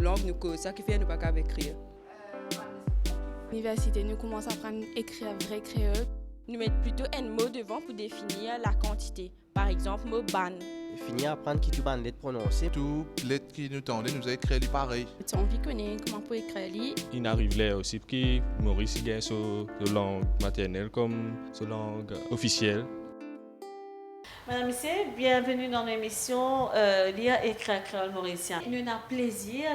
langue, nous cause ça qui fait nous pas qu'à écrire. À l'université, nous commençons à apprendre à écrire vrai créole. Nous mettons plutôt un mot devant pour définir la quantité. Par exemple, mot ban. Finir à apprendre qui tu vas lettre prononcer. Tout lettre qui nous tendait, nous a écrit pareil. Tu as envie de connaître comment pour écrire. Il arrive là aussi que Maurice a sa langue maternelle comme sa langue officielle. Madame et messieurs, bienvenue dans l'émission Lire et écrire créole mauricien. Nous avons plaisir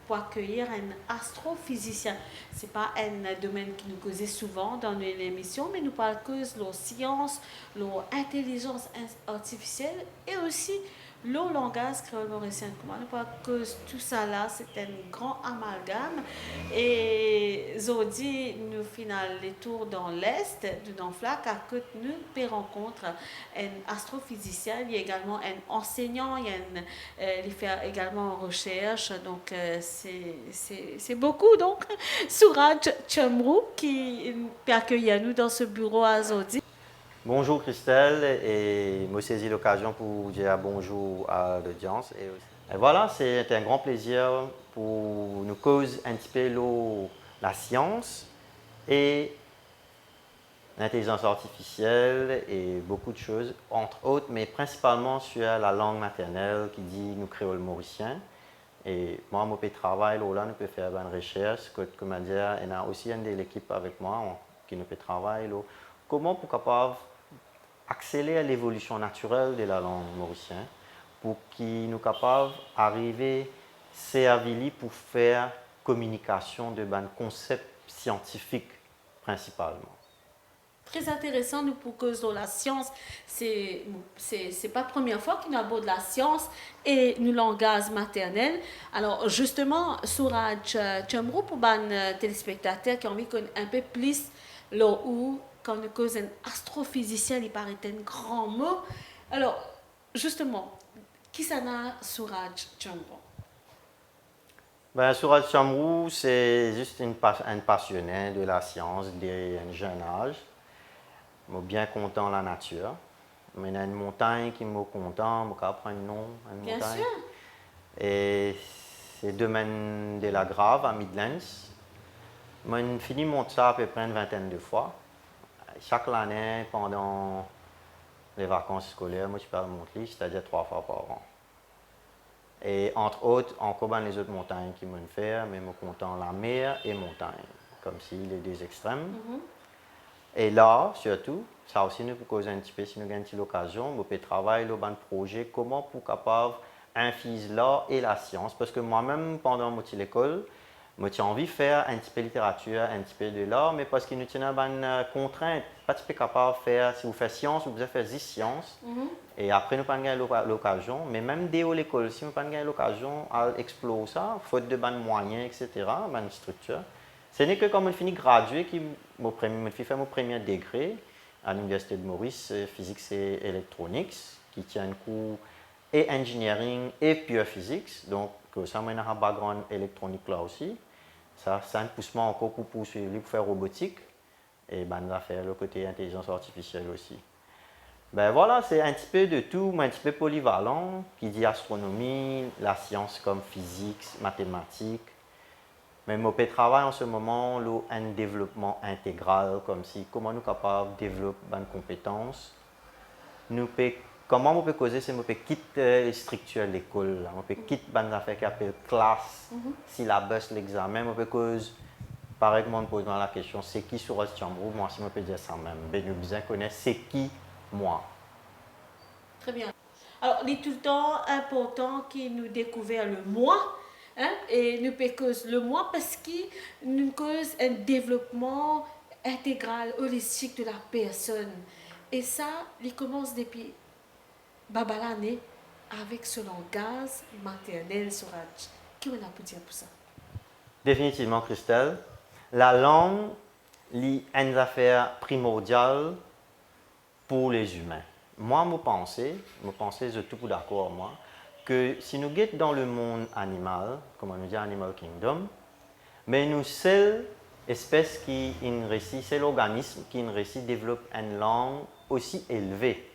pour accueillir un astrophysicien. Ce n'est pas un domaine qui nous causait souvent dans l'émission, mais nous parlons de la science, l'intelligence artificielle et aussi le langage créole mauricien. Comment nous parlons de tout ça là, c'est un grand amalgame. Et aujourd'hui, nous faisons les tours dans l'Est du Nanflac, à côté nous, nous rencontrons un astrophysicien, il y a également un enseignant, il fait également recherche, donc c'est beaucoup. Donc, Suraj Chamrou qui peut accueillir nous dans ce bureau à Zodi. Bonjour Christelle, et me saisis l'occasion pour dire bonjour à l'audience. Et voilà, c'est un grand plaisir pour nous causer un petit peu la science et l'intelligence artificielle et beaucoup de choses, entre autres, mais principalement sur la langue maternelle qui dit nous créole mauricien. Et moi, mon travail, là, nous pouvons faire une recherche, comme dire, il y a aussi une de l'équipe avec moi qui nous peut travailler. Comment pour capable accélérer l'évolution naturelle de la langue mauricienne pour qu'il nous capable d'arriver servir pour faire communication de concepts scientifiques principalement. Très intéressant nous pour cause de la science. C'est pas la première fois qu'on aborde la science et nous langage maternel. Alors justement, Suraj Chamrou pour les téléspectateurs qui ont envie de connaître un peu plus là où quand on cause un astrophysicien, il paraît un grand mot. Alors justement, qui ça n'a Suraj Chamrou? Suraj Chamrou, c'est juste un passionné de la science dès un jeune âge. Je suis bien content de la nature. Il y a une montagne qui me content, je vais prendre un nom. Bien montagne. sûr. Et c'est le domaine de la Grave à Midlands. J'ai fini de monter ça à peu près une vingtaine de fois. Chaque année, pendant les vacances scolaires, moi je peux monter, c'est-à-dire 3 fois par an. Et entre autres, encore les autres montagnes qui m'ont fait, mais je suis content la mer et montagne, comme si les deux extrêmes. Et là, surtout, ça aussi nous peut causer un petit peu, si nous avons l'occasion, on peut travailler sur un projet, comment pour capable infuser l'art et la science. Parce que moi-même, pendant l'école, j'ai envie de faire un petit peu de littérature, un petit peu de l'art, mais parce qu'il nous tient une contrainte, pas tout capable de faire, si vous faites science, vous pouvez faire 10 sciences, et après nous pas gagner l'occasion, mais même dès l'école, si nous pas gagner l'occasion à explorer ça, faute de bonnes moyens, etc., bonne structure. Ce n'est que quand je finis gradué, je fais mon premier degré à l'Université de Maurice, physique et électronique, qui tient un cours et engineering et pure physics. Donc, ça m'a un background électronique là aussi. Ça me pousse encore pour poursuivre, pour faire robotique et faire le côté intelligence artificielle aussi. Voilà, c'est un petit peu de tout, mais un petit peu polyvalent, qui dit astronomie, la science comme physique, mathématiques. Mais mon travail en ce moment, un développement intégral, comme si comment nous sommes capables de développer des compétences. Comment on peut causer, c'est qu'on peut quitter les structures de l'école, on peut quitter les affaires qui appellent classe, syllabus, l'examen, on peut causer, pareil que moi, me posant la question, c'est qui Suraj Chamrou? Moi, si on peut dire ça même, nous besoin connaître c'est qui moi. Très bien. Alors, il est tout le temps important que nous découvrions le moi. Et nous pouvons le moi parce qu'il nous cause un développement intégral, holistique de la personne. Et ça, il commence depuis l'année avec ce langage maternel sur Qu'est-ce qu'on a pu dire pour ça? Définitivement, Christelle. La langue est une affaire primordiale pour les humains. Moi, je pense, je suis tout d'accord, moi, que si nous sommes dans le monde animal, comme on dit Animal Kingdom, mais nous, seule espèce qui réussit, c'est l'organisme qui réussit développe une langue aussi élevée.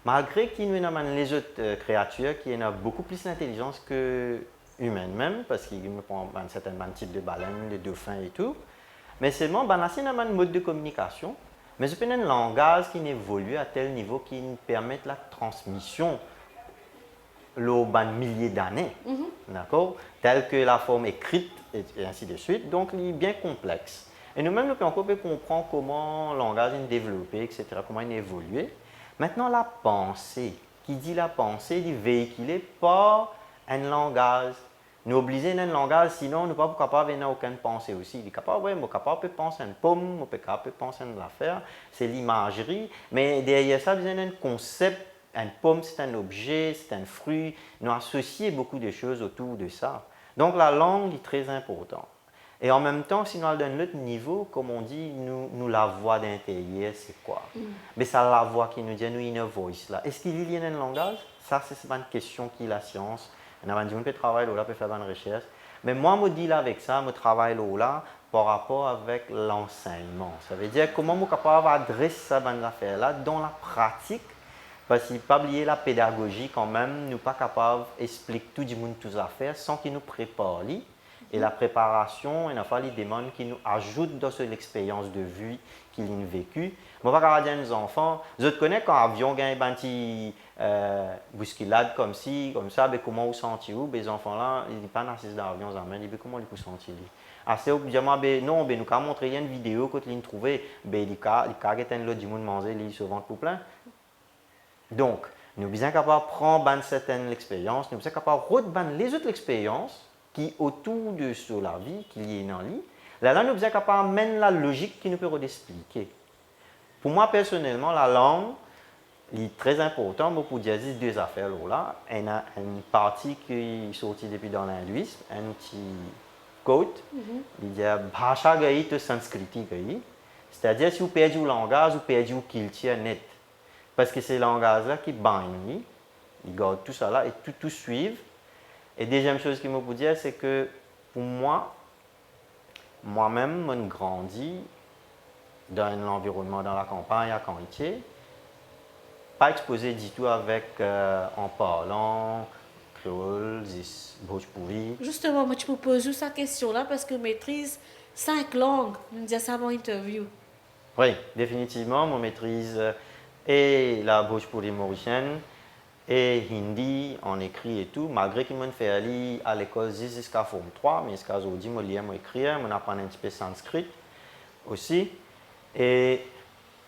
Malgré qu'il y a les autres créatures qui ont beaucoup plus d'intelligence que humaine même, parce qu'il me prend un certain type de baleines, de dauphins et tout. Mais seulement, c'est un mode de communication. Mais c'est un langage qui évolue à tel niveau qui permet la transmission au milliers d'années, d'accord, tel que la forme écrite et ainsi de suite. Donc, il est bien complexe. Et nous-mêmes, nous pouvons comprendre comment le langage est développé, etc., comment il évolue. Maintenant, la pensée. Qui dit la pensée, dit véhiculée par un langage. Nous obligons un langage, sinon nous ne sommes pas capables d'avoir aucune pensée aussi. Il est capable, oui, capable de penser à une pomme, on peut capable de penser à une affaire, c'est l'imagerie. Mais derrière ça, il y a un concept. Une pomme, c'est un objet, c'est un fruit. Nous associons beaucoup de choses autour de ça. Donc la langue est très importante. Et en même temps, si nous allons à un autre niveau, comme on dit, nous la voix d'intérieur, c'est quoi? Mais c'est la voix qui nous dit, nous, inner voice là. Est-ce qu'il y a un langage? Ça, c'est une question qui est la science. On a dit, on peut travailler là, on peut faire une recherche. Mais moi, je dis là avec ça, je travaille là par rapport avec l'enseignement. Ça veut dire comment je suis capable d'adresser ça dans affaire là dans la pratique. Parce qu'il ne faut pas oublier la pédagogie quand même, nous ne sommes pas capables d'expliquer tout le monde toutes les affaires sans qu'il nous prépare. Et la préparation, il a fallu des demandes qui nous ajoutent dans l'expérience de vie qu'ils ont vécue. Moi, je vais dire aux enfants, je connais quand l'avion gagne une petite bousculade comme ça, ben, comment vous sentez-vous? Les enfants-là, ils ne sont pas assis dans l'avion, ils disent comment ils peuvent sentir. Assez au non, ben, nous avons montré une vidéo quand ils l'ont trouvé, ben, ils ont l'autre du monde manger, ils se vendent pour plein. Donc, nous sommes bien capables de prendre certaines expériences, nous sommes capables de reprendre les autres expériences qui autour de sur la vie, qui y est dans lui. Là, nous sommes capables de mener la logique qui nous peut expliquer. Pour moi, personnellement, la langue est très importante pour dire deux affaires là. Il y a une partie qui est sortie depuis dans l'hindouisme, un petit quote, il dit « Bhasha gayi to sanskriti gayi ». C'est-à-dire, si vous perdez le langage, vous perdez le culture net. Parce que c'est le langage-là qui baigne, il garde tout ça là et tout suivre. Et deuxième chose qu'il me peut dire, c'est que pour moi, moi-même, je grandis dans un environnement dans la campagne à Canitier, pas exposé du tout avec, en parlant créole, bhojpuri. Justement, moi, je me pose juste cette question-là parce que je maîtrise 5 langues. Nous disons ça dans l'interview. Oui, définitivement, je maîtrise et la bhojpuri mauricienne et hindi en écrit et tout, malgré que je fais aller à l'école jusqu'à Forme 3, mais jusqu'à aujourd'hui, je lis, je écris, je apprends un petit peu sanskrit aussi. Et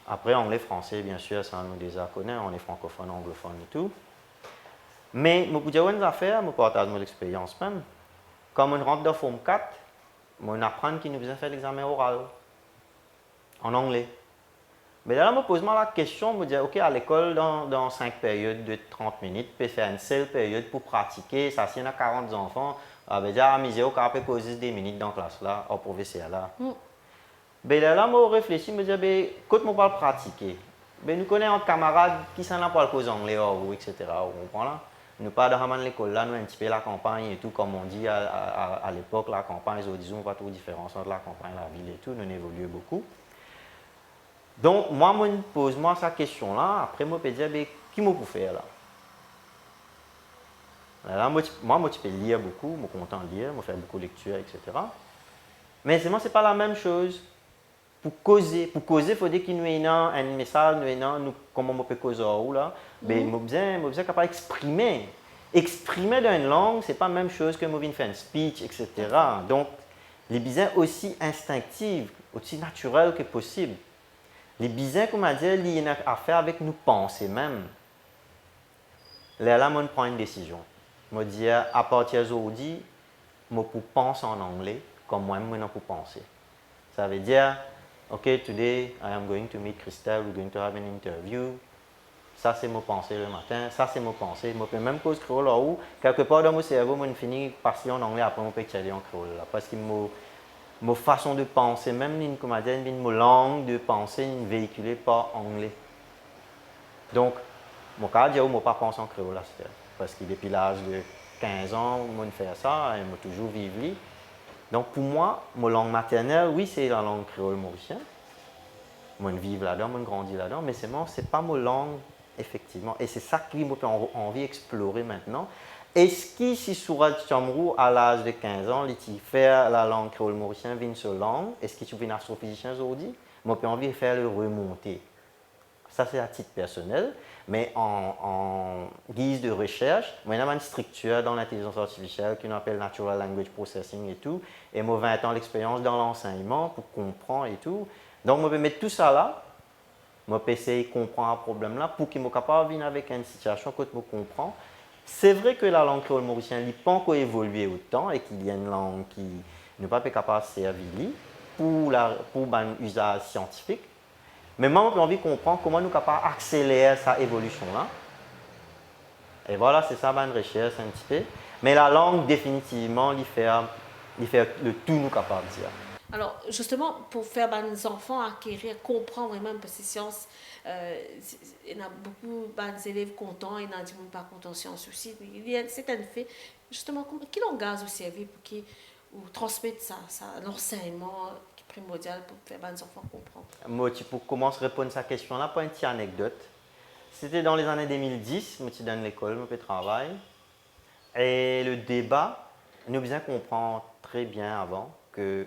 après, anglais, français, bien sûr, ça nous déjà connaît, on est francophone, anglophone et tout. Mais je peux dire une affaire, je partage mon expérience même. Quand on rentre dans Forme 4, on apprend qu'il nous besoin faire l'examen oral en anglais. Mais là, je me pose la question, je me dis, ok, à l'école, dans 5 périodes de 30 minutes, je peux faire une seule période pour pratiquer. Ça, s'il y a 40 enfants, je vais dire, misé, on peut poser 10 minutes dans la classe, là, au professeur, là. Mais là, je réfléchis, je me dis, quand on parle pratiquer, nous connaissons un camarade qui s'en a pas le cause anglais, etc. Vous comprenez là? Nous pas dans l'école, là, nous un petit peu la campagne et tout, comme on dit à l'époque, la campagne, disons, pas trop de différence entre la campagne et la ville et tout, nous évoluons beaucoup. Donc, moi, je me pose cette question-là. Après, je me dis, qui me peut faire là? Là, moi, je peux lire beaucoup, je suis content de lire, je fais beaucoup de lectures, etc. Mais ce n'est pas la même chose. Pour causer, il faut dire qu'il y ait un message, comment on peut causer là. Mais je suis capable d'exprimer. Exprimer dans une langue, ce n'est pas la même chose que je faire un speech, etc. Donc, les besoins aussi instinctifs, aussi naturels que possible. Les besoins, comme on dit, il y a à faire avec nos pensées même. Là, on prend une décision. Je dis, à partir d'aujourd'hui, je peux penser en anglais comme moi-même je peux penser. Ça veut dire, OK, today I am going to meet Christelle, we're going to have an interview. Ça, c'est mon pensée le matin. Ça, c'est mon pensée. Je peux même cause créole là où, quelque part dans mon cerveau, je finis par parler en anglais, après, je peux aller en créole. Parce que ma façon de penser, même ma langue de penser, n'est véhiculée par anglais. Donc, mon cas, je ne peux pas penser en créole. Parce que depuis l'âge de 15 ans, je fais ça et je toujours vécu. Donc, pour moi, ma langue maternelle, oui, c'est la langue créole mauricienne. Je vis là-dedans, je grandis là-dedans, mais ce n'est pas ma langue, effectivement. Et c'est ça que j'ai envie d'explorer maintenant. Est-ce que si Sourad Chamrou, à l'âge de 15 ans, il fait la langue créole mauricienne, une seule langue, est-ce que tu es un astrophysicien aujourd'hui? Moi, j'ai envie de faire le remonter. Ça, c'est à titre personnel, mais en guise de recherche, moi, il y a une structure dans l'intelligence artificielle qu'on appelle Natural Language Processing et tout, et moi, 20 ans d'expérience dans l'enseignement pour comprendre et tout. Donc, moi, je vais mettre tout ça là, moi, je vais essayer de comprendre un problème là pour qu'il soit capable de venir avec une situation que je comprends. C'est vrai que la langue créole mauricienne n'a pas encore évolué autant et qu'il y a une langue qui n'est pas capable de servir pour un usage scientifique. Mais moi, j'ai envie de comprendre comment nous sommes capables d'accélérer cette évolution-là. Et voilà, c'est ça ma recherche un petit peu. Mais la langue, définitivement, il fait le tout nous capables de dire. Alors, justement, pour faire les enfants acquérir, comprendre vraiment, parce que science, il y a beaucoup d'élèves contents, il y en a des gens pas contents en sciences aussi. C'est un fait. Justement, quel langage vous servez pour qu'ils transmettent ça, l'enseignement qui est primordial pour faire les enfants comprendre? Moi, pour commencer à répondre à cette question-là, pas une petite anecdote. C'était dans les années 2010, moi, j'étais dans l'école, je travaille. Et le débat, nous bien comprendre très bien avant que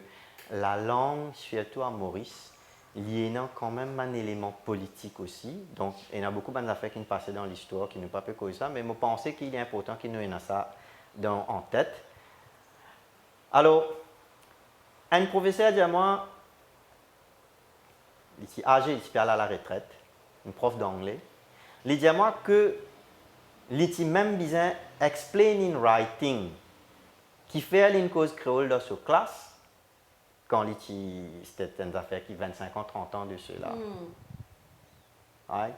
la langue, surtout à Maurice, il y a quand même un élément politique aussi. Donc, il y a beaucoup d'affaires qui nous passaient dans l'histoire, qui ne pas que ça, mais je pensais qu'il est important qu'il nous ait ça en tête. Alors, un professeur dit à moi, il est âgé, il est à la retraite, un prof d'anglais, il dit à moi que il est même besoin explaining writing, qui fait une cause créole dans sa classe, quand c'était une affaire qui 25 ans, 30 ans de cela. Ouais.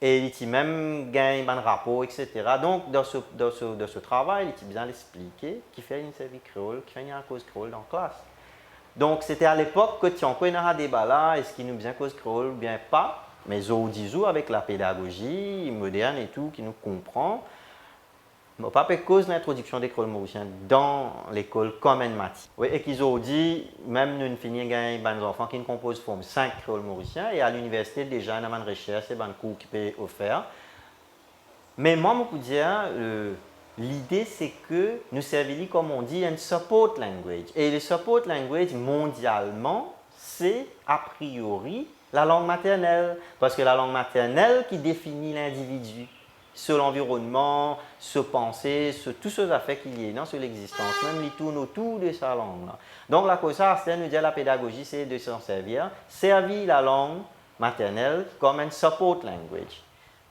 Et il même gagne un rapport, etc. Donc, dans ce travail, il a bien expliqué qu'il fait une série créole, qu'il fait une cause créole dans la classe. Donc, c'était à l'époque que tu as encore un débat là, est-ce qu'il nous bien cause créole ou bien pas. Mais aujourd'hui, avec la pédagogie moderne et tout, qui nous comprend, pas à cause de l'introduction des créoles mauriciens dans l'école comme une matière. Oui, et qu'ils ont dit, même nous finissons gagner des enfants qui composent forme 5 créoles mauriciens et à l'université déjà, il y a une recherche et un cours qui peut offert. Mais moi, je peux dire, l'idée c'est que nous servons, comme on dit, un support language. Et le support language, mondialement, c'est a priori la langue maternelle. Parce que la langue maternelle qui définit l'individu. Sur l'environnement, sur penser, sur toutes ces affaires qu'il y a dans sur l'existence, même il tourne autour de sa langue. Là. Donc la chose, c'est nous dire la pédagogie, c'est de s'en servir la langue maternelle comme un support language.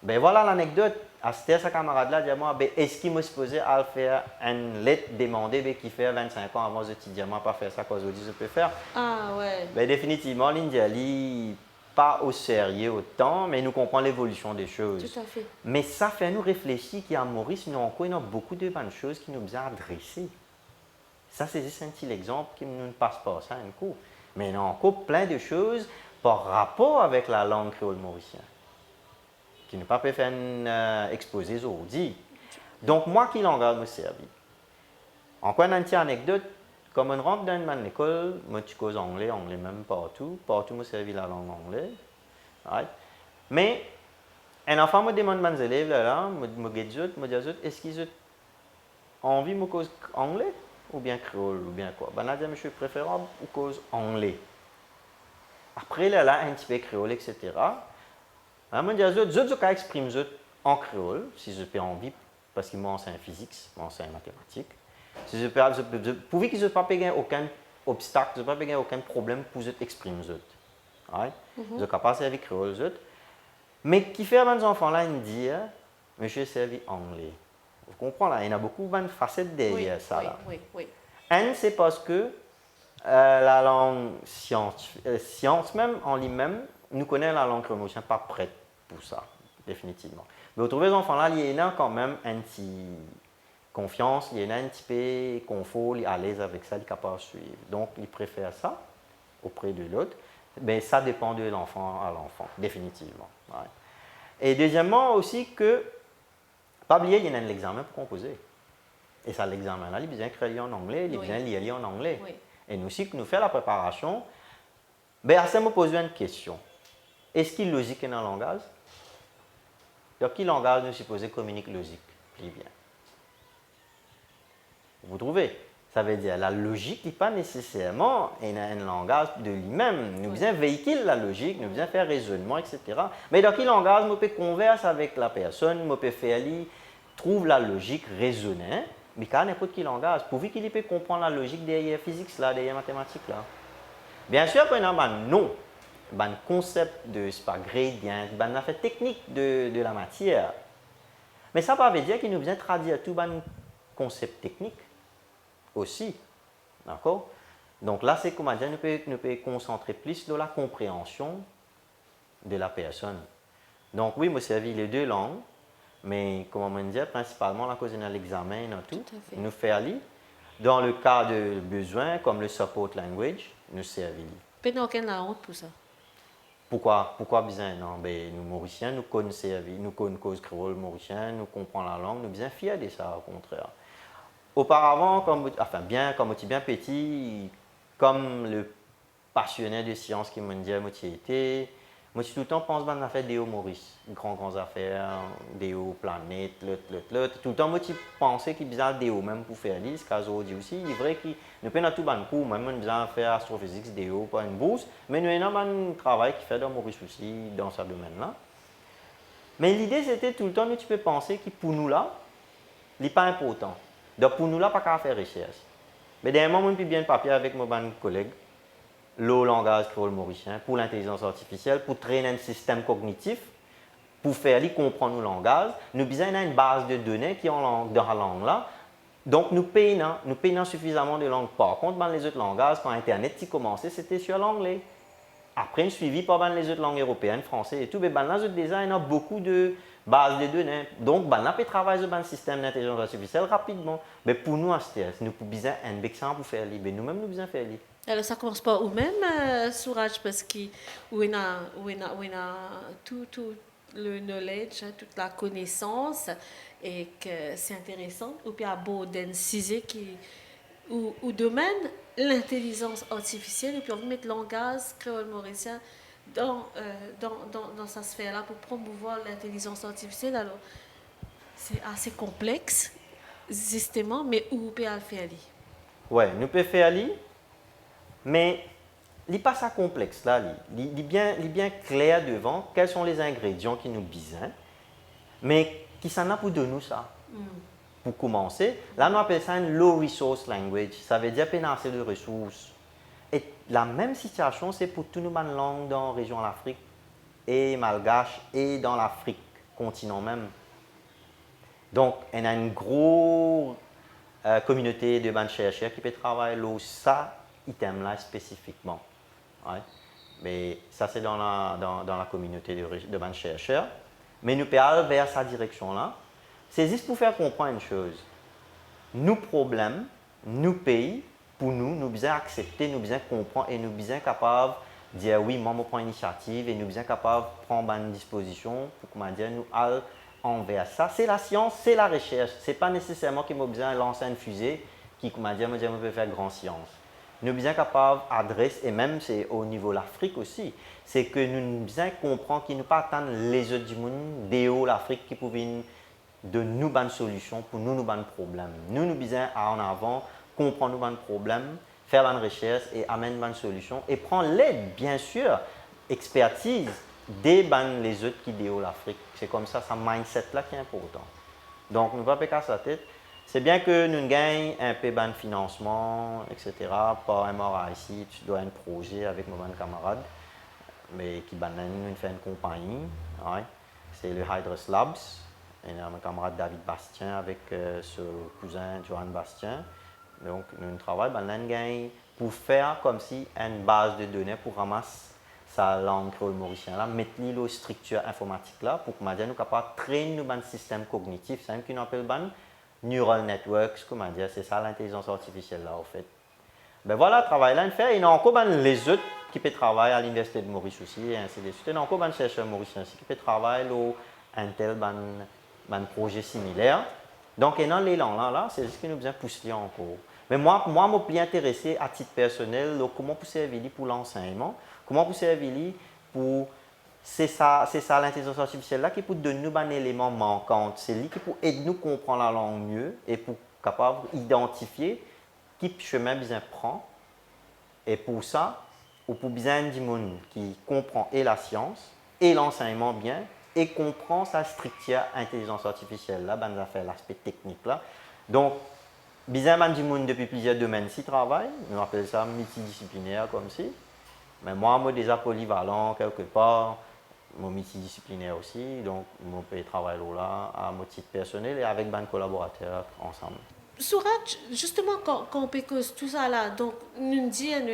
Ben voilà l'anecdote. Asté sa camarade là dit à moi, ben est-ce qu'il me supposé à faire une lettre demandée ben, qui fait 25 ans avant de dire moi pas faire ça qu'aujourd'hui je peux faire. Ah ouais. Ben définitivement l'India pas au sérieux autant, mais nous comprenons l'évolution des choses. Tout à fait. Mais ça fait nous réfléchir qu'à Maurice, nous encore beaucoup de bonnes choses qui nous ont adressées. Ça, c'est juste un petit exemple qui ne nous passe pas ça un coup. Mais il y a encore plein de choses par rapport avec la langue créole mauricienne qui ne pas pu faire exposer aujourd'hui. Donc, moi, qui langage me servi? Encore une petite anecdote. Comme on rentre dans une école, moi je cause anglais même partout. Partout, je servi la langue anglaise. Right? Mais, un enfant me demande mes élèves là, me dit, est-ce qu'ils ont envie de cause anglais ou bien créole ou bien quoi? Ben, je suis préférable ou cause anglais. Après, là, un petit peu créole, etc. Je me dis, je peux exprimer en créole, si je peux envie, parce qu'ils m'enseignent physique, m'enseignent mathématiques. Si pour qu'ils ne pas aucun obstacle, je ne pas aucun problème pour exprimer. Right? Je suis capable de servir créole. Mais qui fait à mes enfants là, ils disent, monsieur servi anglais. Vous comprenez là, il y a beaucoup de facettes derrière ça. Là. Oui. Un, c'est parce que la langue science même en lui-même, nous connaissons la langue créole, pas prête pour ça, définitivement. Mais vous trouvez les enfants là, il y a quand même un petit confiance, il y a un petit peu confort, il est à l'aise avec ça, il est capable de suivre. Donc, il préfère ça auprès de l'autre. Mais ça dépend de l'enfant à l'enfant, définitivement. Ouais. Et deuxièmement aussi que, pas oublier, il y a un examen pour composer. Et ça, l'examen-là, il est bien créé en anglais, il est bien lié en anglais. Oui. Et nous aussi, que nous faisons la préparation, ben, à ça, me pose une question. Est-ce qu'il est logique dans le langage? Donc, quel langage nous supposé communique logique? Plus bien. Vous trouvez? Ça veut dire la logique n'est pas nécessairement un langage de lui-même. Nous besoin véhiculer la logique, nous besoin faire raisonnement, etc. Mais dans quel langage, on peut converser avec la personne, on peut faire lui, trouve la logique raisonnée, mais quand n'importe quel langage, pourvu qu'il peut comprendre la logique derrière physique, là, derrière mathématiques. Là. Bien sûr, qu'on a un nom, un concept de gradient, un affaire technique de la matière. Mais ça ne veut pas dire qu'il nous besoin traduire tout un concept technique aussi. D'accord? Donc là, c'est comment dire, nous pouvons concentrer plus sur la compréhension de la personne. Donc oui, moi, servi les deux langues, mais comment dire, principalement la cause de l'examen et tout, nous faire lire. Dans le cas de besoin, comme le support language, nous servir. Mais non, aucune honte pour ça. Pourquoi besoin? Non, ben, nous Mauriciens, nous connaissons nous connaissons cause créole mauricien, nous comprenons la langue, nous sommes bien fiers de ça, au contraire. Auparavant, comme tu bien petit, comme le passionné de sciences qui m'a dit, moi, tout le temps pense à affaires Déo Maurice, grandes affaires, Déo planète, tout le temps, moi, tu pensais qu'il y avait Déo même pour faire lire, ce cas aussi, il est vrai que nous prenons tout le cours, même nous besoin faire astrophysique, Déo, pas une bourse, mais nous avons un travail qui fait dans Maurice aussi, dans ce domaine-là. Mais l'idée, c'était tout le temps, tu peux penser que pour nous là, il n'est pas important. Donc pour nous là, pas qu'à faire recherche. Mais dernièrement, moi, je bien papier avec mon collègue, le langage créole mauricien, pour l'intelligence artificielle, pour traîner un système cognitif, pour faire comprendre nos langages. Nous avons une base de données qui est dans la langue là. Donc nous payons suffisamment de langues. Par contre, dans les autres langages, quand Internet a commencé, c'était sur l'anglais. Après, suivi par les autres langues européennes, français et tout, mais dans les autres designs, il y a beaucoup de bases de données. Donc, on peut travailler sur un système d'intelligence artificielle rapidement. Mais pour nous, nous avons besoin d'un exemple pour faire libre. Nous-mêmes, nous avons besoin de faire libre. Alors, ça commence pas même, Souraj, parce qu'on a tout le knowledge, toute la connaissance, et que c'est intéressant. Ou puis, à aborder un sujet où domaine l'intelligence artificielle, et puis on veut mettre le langage créole mauricien dans sa sphère-là pour promouvoir l'intelligence artificielle. Alors, c'est assez complexe, justement, mais où on peut le faire? Oui, nous pouvons faire lire, mais il n'est pas ça complexe là. Il est bien clair devant quels sont les ingrédients qui nous besoin, mais qui s'en a pour de nous ça. Pour commencer, là, on appelle ça un low resource language. Ça veut dire pas assez de ressources. Et la même situation, c'est pour toutes nos langues dans la région de l'Afrique, et malgache, et dans l'Afrique, continent même. Donc, on a une grosse communauté de chercheurs qui peut travailler sur ça item-là spécifiquement. Ouais. Mais ça, c'est dans la communauté de chercheurs. Mais nous pouvons aller vers cette direction-là. C'est juste pour faire comprendre une chose. Nos problèmes, nos pays, pour nous, nous besoin accepter, nous besoin comprendre et nous besoin capables de dire oui, moi, je prends l'initiative et nous besoin capables de prendre une disposition pour comment dire, nous aller envers ça. C'est la science, c'est la recherche. Ce n'est pas nécessairement que nous besoin lancer une fusée qui, comment dire, on peut faire grande science. Nous besoin capables d'adresser, et même c'est au niveau de l'Afrique aussi, c'est que nous besoin comprendre qu'il ne pas attendre les autres du monde, des hauts l'Afrique qui pouvaient de nous bonnes solutions pour nous bonnes problèmes. Nous besoin en avant comprendre nos bonnes problèmes, faire bonnes recherches et amener bonnes solutions et prendre l'aide, bien sûr, expertise des les autres qui déroulent l'Afrique. C'est comme ça, ce mindset-là qui est important. Donc, nous ne pouvons pas casser la tête. C'est bien que nous gagnons un peu de financement, etc. Par MRA ici, tu dois un projet avec nos bonnes camarades, mais qui nous fait une compagnie. Ouais. C'est le Hydrus Labs. Et mon camarade David Bastien avec son cousin Johan Bastien. Donc, nous travaillons pour faire comme si une base de données pour ramasser sa langue créole mauricienne, mettre les structures informatiques là pour que nous soyons capables de traîner nos systèmes cognitifs. C'est ce qu'on appelle neural networks, c'est ça l'intelligence artificielle là en fait. Ben voilà, le travail là, il fait. Il y a encore les autres qui peuvent travailler à l'Université de Maurice aussi, et ainsi de suite. Il y a encore des chercheurs mauriciens aussi qui peuvent travailler à un tel projet similaire. Donc, et dans les langues là, c'est ce qui nous besoin pousser encore. Mais moi, je suis plus intéressé à titre personnel, comment pousser pour l'enseignement, comment pousser pour... C'est ça l'intelligence artificielle là qui peut donner nous un élément manquant. C'est lui qui peut aider nous à comprendre la langue mieux et pour capable d'identifier quel chemin bien prend. Et pour ça, ou pour bien du monde qui comprend et la science et l'enseignement bien et comprend sa structure intelligence artificielle là, ben ça fait l'aspect technique là. Donc bien du monde depuis plusieurs domaines s'y travaille, on appelle ça multidisciplinaire comme si. Mais moi déjà polyvalent quelque part, moi multidisciplinaire aussi, donc mon pays travaille là à mon titre personnel et avec des collaborateurs ensemble. Souraj, justement, quand on peut cause tout ça là, donc nous disons,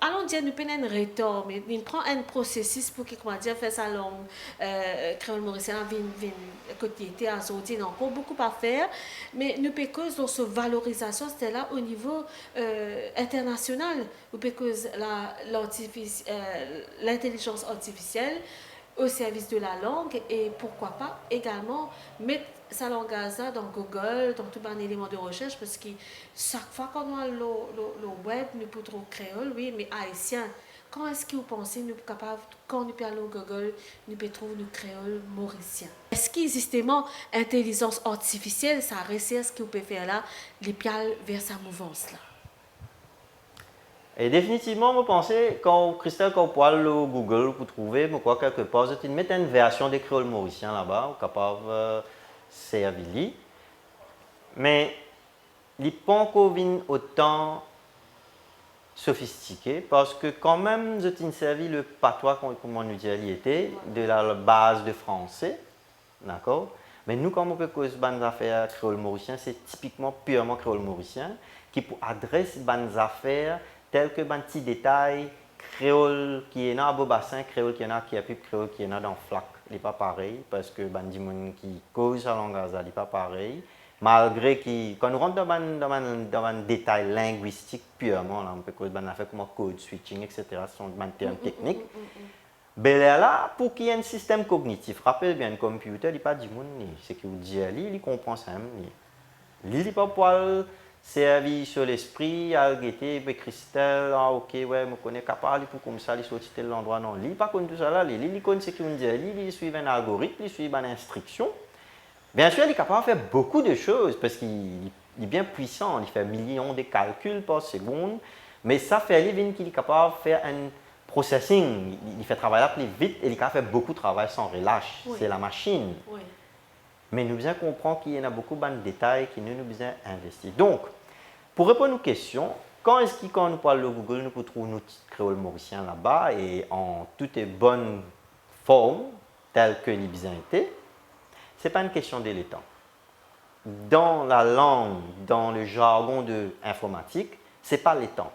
allons dire, nous prenons un retour, mais nous prenons un processus pour qu'on va dire faire ça langue créole mauricien, côté à Zodi, il y a encore beaucoup à faire, mais nous peut cause dans cette valorisation, c'était là au niveau international, nous peut cause l'intelligence artificielle au service de la langue et pourquoi pas également mettre sa langue dans Google, dans tout un élément de recherche parce que chaque fois qu'on a le web, nous pouvons trouver créole, oui, mais haïtien. Quand est-ce que vous pensez nous sommes capables, quand nous parlons Google, nous pouvons trouver le créole mauricien? Est-ce que justement l'intelligence artificielle, ça réussit ce que vous pouvez faire là, les piales vers sa mouvance là? Et définitivement, je pense quand Christelle, quand vous allez au Google pour trouver, je crois quelque part, vous mettez une version des créoles mauriciens là-bas, capable de servir. Mais il n'est pas encore autant sophistiqué parce que quand même, vous avez servi le patois, comment nous dire, il était, de la base de français, d'accord? Mais nous, quand on peut causer des affaires créoles mauriciens, c'est typiquement purement créole mauricien qui adresse des affaires tels que des petits détails créole qui est dans le bassin, créole qui est dans qui a plus créole qui est dans flac, il n'est pas pareil parce que des gens qui causent la langue il n'est pas pareil. Malgré que quand nous rentrons dans un détail linguistique purement, là, on peut causer des affaires comme code switching, etc. Ce sont des termes techniques. Mais là, pour qu'il y ait un système cognitif, rappelez bien, un computer, il n'est pas du monde, c'est que vous dites, il comprend ça, il n'est pas pour servi sur l'esprit, à guetter, Christelle, ah ok, ouais, je connais capable pour comme ça, il sortit tel endroit, non, il pas connaît tout ça là, il connaît ce qu'on dit, il suit un algorithme, il suit une instruction. Bien sûr, il est capable de faire beaucoup de choses parce qu'il est bien puissant, il fait millions de calculs par seconde, mais ça fait qu'il est capable de faire un processing, il fait travailler plus vite et il est capable de faire beaucoup de travail sans relâche, oui. C'est la machine. Oui. Mais nous devons comprendre qu'il y a beaucoup de détails qui nous devons investir. Donc, pour répondre aux questions, quand est-ce que quand nous parlons de Google, nous pouvons trouver nos titres créoles mauriciens là-bas et en toute bonne forme, telle que les besoins étaient, ce n'est pas une question de l'étang. Dans la langue, dans le jargon de informatique, ce n'est pas l'étang.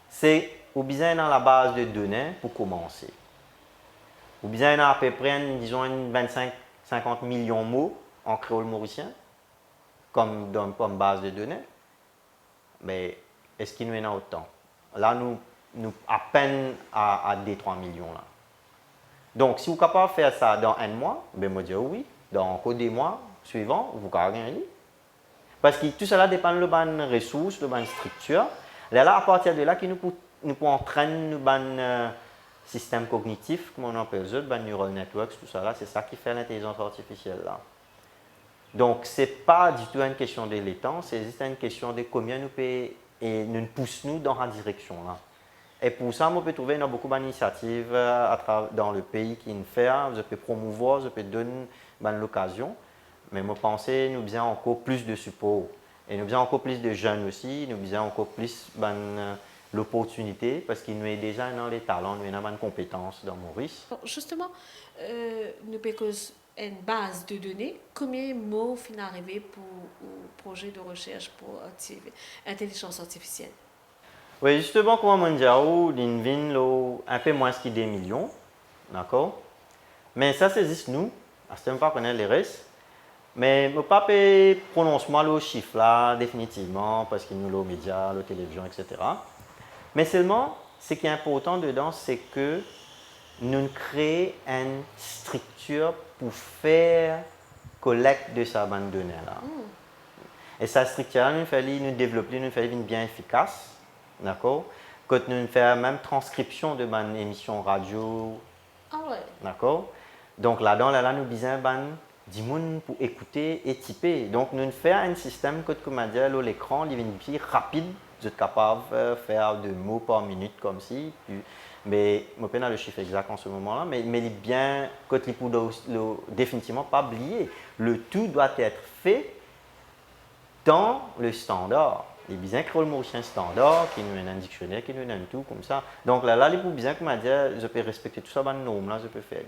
C'est au besoin dans la base de données pour commencer. Au besoin à peu près, disons, 50 millions de mots en créole mauricien, comme base de données. Mais est-ce qu'il nous en a autant? Là, nous à peine à 2-3 millions. Là. Donc, si vous êtes capable de faire ça dans un mois, ben, moi, je dis oui. Dans encore des mois suivants, vous pouvez rien lire. Parce que tout cela dépend de la ressource, de la structure. Là, à partir de là, nous pouvons entraîner le système cognitif, comme on appelle ça, le neural networks, tout ça là, c'est ça qui fait l'intelligence artificielle là. Donc, ce n'est pas du tout une question de l'étang, c'est juste une question de combien nous payons et nous poussons dans la direction là. Et pour ça, on peut trouver beaucoup d'initiatives dans le pays qui nous fait, je peux promouvoir, je peux donner l'occasion, mais je pense que nous avons encore plus de support. Et nous avons encore plus de jeunes aussi, nous avons encore plus l'opportunité parce qu'il nous est déjà dans les talents, nous avons une compétence dans Maurice. Justement, nous avons une base de données. Combien de mots finissent arriver pour un projet de recherche pour l'intelligence artificielle? Oui, justement, comme on dit, il y a un peu moins que 2 millions. D'accord? Mais ça, c'est juste nous. Je ne sais pas connaître les restes. Mais je ne peux pas prononcer le chiffre là définitivement parce qu'il nous les médias, la télévision, etc. Mais seulement, ce qui est important dedans, c'est que nous créons une structure pour faire collecte de ces bandes de données là. Et cette structure, nous fallait nous développer, nous fallait bien efficace, d'accord? Quand nous faisons même transcription de bandes émissions radio, d'accord? Donc là-dedans, nous besoin du monde pour écouter et typer. Donc, nous faisons un système que comme on dit, l'écran, il est plus rapide. Vous êtes capable de faire 2 mots par minute comme si. Mais je ne sais pas le chiffre exact en ce moment-là, mais il est bien que il faut définitivement pas oublier. Le tout doit être fait dans le standard. Il est bien créer le mauricien standard, qui nous donne un dictionnaire, qui nous donne tout comme ça. Donc là, il faut bien que je peux respecter tout ça, dans norme là, je peux faire.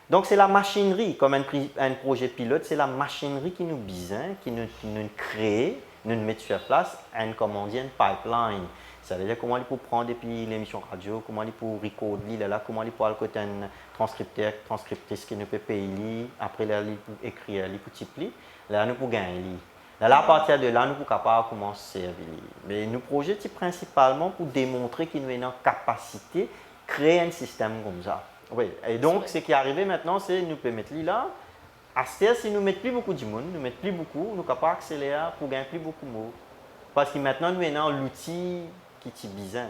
Donc c'est la machinerie, comme un projet pilote, c'est la machinerie qui nous besoin, qui nous crée, nous met sur place, comment on dit, un pipeline. Ça veut dire comment il peut prendre depuis l'émission radio, comment il peut recorder là, comment il peut aller côté un transcripteur, transcriptrice qui ne peut payer, après là, il peut écrire, il peut typer, là, nous pouvons gagner. Là, à partir de là, nous sommes capables de commencer à servir. Mais nos projets, c'est principalement pour démontrer qu'il nous est en capacité de créer un système comme ça. Oui. Et donc, ce qui est arrivé maintenant, c'est que nous pouvons mettre là. À ce stade, si nous ne mettons plus beaucoup de monde, nous ne mettons plus beaucoup, nous sommes capables d'accélérer pour gagner plus beaucoup de mots. Parce que maintenant, nous avons l'outil qui est bizarre.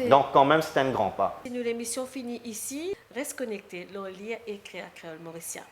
Donc, quand même, c'est un grand pas. Si nous l'émission finit ici, reste connecté. Le lien écrit à Créole Mauricien.